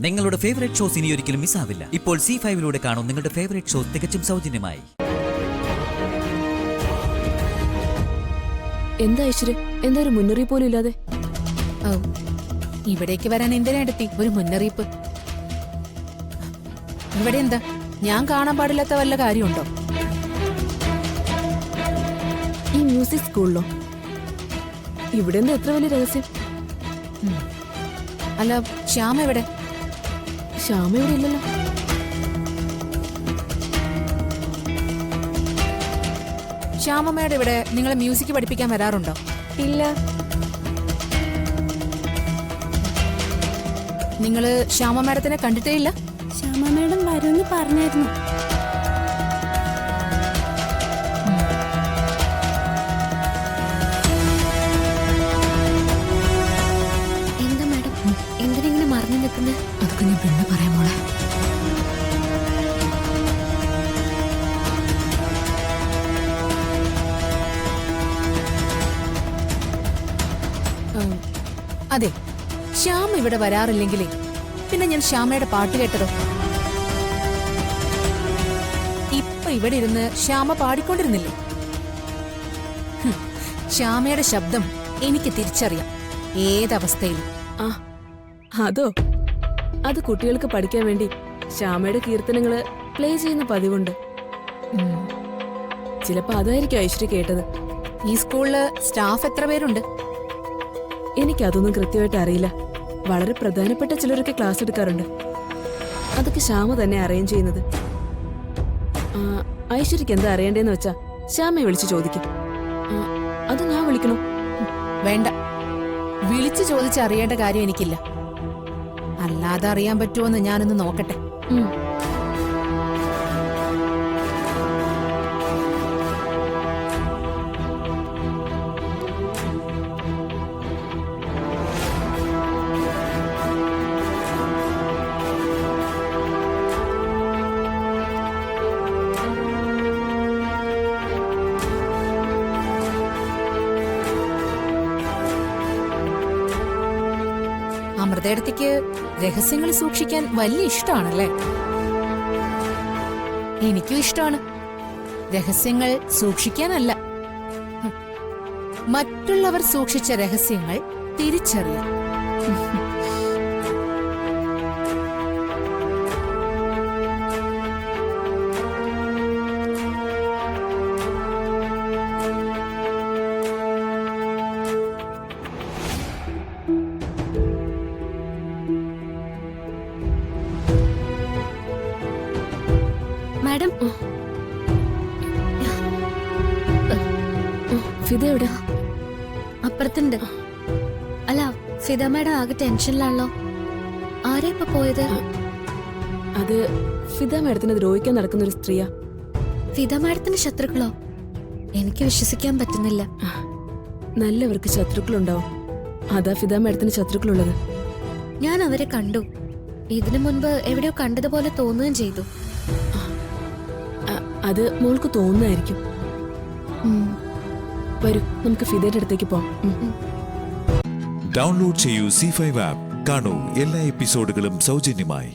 നിങ്ങളുടെ favourite shows ഇനി ഒരിക്കലും മിസ്സാവില്ല. ഇപ്പോൾ C5 കാണും നിങ്ങളുടെ ഫേവറേറ്റ് ഷോസ് തികച്ചും സൗജന്യമായി. എന്താ ഐശ്വര്യ, എന്താ ഒരു മുന്നറിയിപ്പ് പോലും ഇല്ലാതെ? ഇവിടേക്ക് വരാൻ എന്തിനടുത്തി ഒരു മുന്നറിയിപ്പ്? ഇവിടെ എന്താ ഞാൻ കാണാൻ പാടില്ലാത്ത വല്ല കാര്യമുണ്ടോ? ഈ മ്യൂസിക് സ്കൂളിലോ? ഇവിടെ എന്താ എത്ര വലിയ രഹസ്യം? അല്ല, ശ്യാമ എവിടെ? ശ്യാമ ഇവിടെ ഇല്ലല്ലോ. ശ്യാമമ്മയുടെ ഇവിടെ നിങ്ങളെ മ്യൂസിക് പഠിപ്പിക്കാൻ വരാറുണ്ടോ? ഇല്ല. നിങ്ങള് ശ്യാമ മാഡത്തിനെ കണ്ടിട്ടേ ഇല്ല? ശ്യാമ മാഡം വരുമെന്ന് പറഞ്ഞായിരുന്നു. എന്താ മാഡം, എന്തിനെങ്ങനെ മറന്നു നിൽക്കുന്നത്? അതൊക്കെ ഞാൻ പിന്നെ പറയാം മോളെ. അതെ, ശ്യാമ ഇവിടെ വരാറില്ലെങ്കിലേ പിന്നെ ഞാൻ ശ്യാമയുടെ പാട്ട് കേട്ടതോ? ഇപ്പൊ ഇവിടെ ഇരുന്ന് ശ്യാമ പാടിക്കൊണ്ടിരുന്നില്ലേ? ശ്യാമയുടെ ശബ്ദം എനിക്ക് തിരിച്ചറിയാം ഏതവസ്ഥയിലും. ആ, അതോ? അത് കുട്ടികൾക്ക് പഠിക്കാൻ വേണ്ടി ശ്യാമയുടെ കീർത്തനങ്ങള് പ്ലേ ചെയ്യുന്ന പതിവുണ്ട്. ചിലപ്പോ അതായിരിക്കും ഐശ്വര്യ കേട്ടത്. ഈ സ്കൂളില് സ്റ്റാഫ് എത്ര പേരുണ്ട്? എനിക്കതൊന്നും കൃത്യമായിട്ട് അറിയില്ല. വളരെ പ്രധാനപ്പെട്ട ചിലരൊക്കെ ക്ലാസ് എടുക്കാറുണ്ട്. അതൊക്കെ ശ്യാമ തന്നെ അറേഞ്ച് ചെയ്യുന്നത്. ഐശ്വര്യക്ക് എന്താ അറിയണ്ടേന്ന് വെച്ചാ ശ്യാമയെ വിളിച്ചു ചോദിക്കും. അത് ഞാൻ വിളിക്കണോ? വേണ്ട, വിളിച്ചു ചോദിച്ച് അറിയേണ്ട കാര്യം എനിക്കില്ല. അല്ലാതെ അറിയാൻ പറ്റുമോന്ന് ഞാനൊന്ന് നോക്കട്ടെ. അമൃതേടത്തിക്ക് രഹസ്യങ്ങൾ സൂക്ഷിക്കാൻ വലിയ ഇഷ്ടമാണല്ലേ? എനിക്കും ഇഷ്ടമാണ്. രഹസ്യങ്ങൾ സൂക്ഷിക്കാനല്ല, മറ്റുള്ളവർ സൂക്ഷിച്ച രഹസ്യങ്ങൾ തിരിച്ചറിയാൻ. മാഡം, ഫിദ എവിടെ? അപ്പുറത്തുണ്ട്. അല്ല, ഫിദ മാഡം ആകെ ടെൻഷനിലാണല്ലോ. ആരാ ഇപ്പൊ പോയത്? അത് ഫിദ മാഡത്തിനെ ദ്രോഹിക്കാൻ നടക്കുന്ന ഒരു സ്ത്രീയാ. ഫിദ മാഡത്തിന്റെ ശത്രുക്കളോ? എനിക്ക് വിശ്വസിക്കാൻ പറ്റുന്നില്ല. നല്ലവർക്ക് ശത്രുക്കളുണ്ടാവും. അതാ ഫിദ മാഡത്തിന് ശത്രുക്കളുള്ളത്. ഞാൻ അവരെ കണ്ടു. ഇതിനു മുൻപ് എവിടെയോ കണ്ടതുപോലെ തോന്നുകയും ചെയ്തു. അത് മോൾക്ക് തോന്നുന്നതായിരിക്കും. വരൂ, നമുക്ക് ഫിദയുടെ അടുത്തേക്ക് പോവാം. ഡൗൺലോഡ് ചെയ്യൂ C5 ആപ്പ്. കാണൂ എല്ലാ എപ്പിസോഡുകളും സൗജന്യമായി.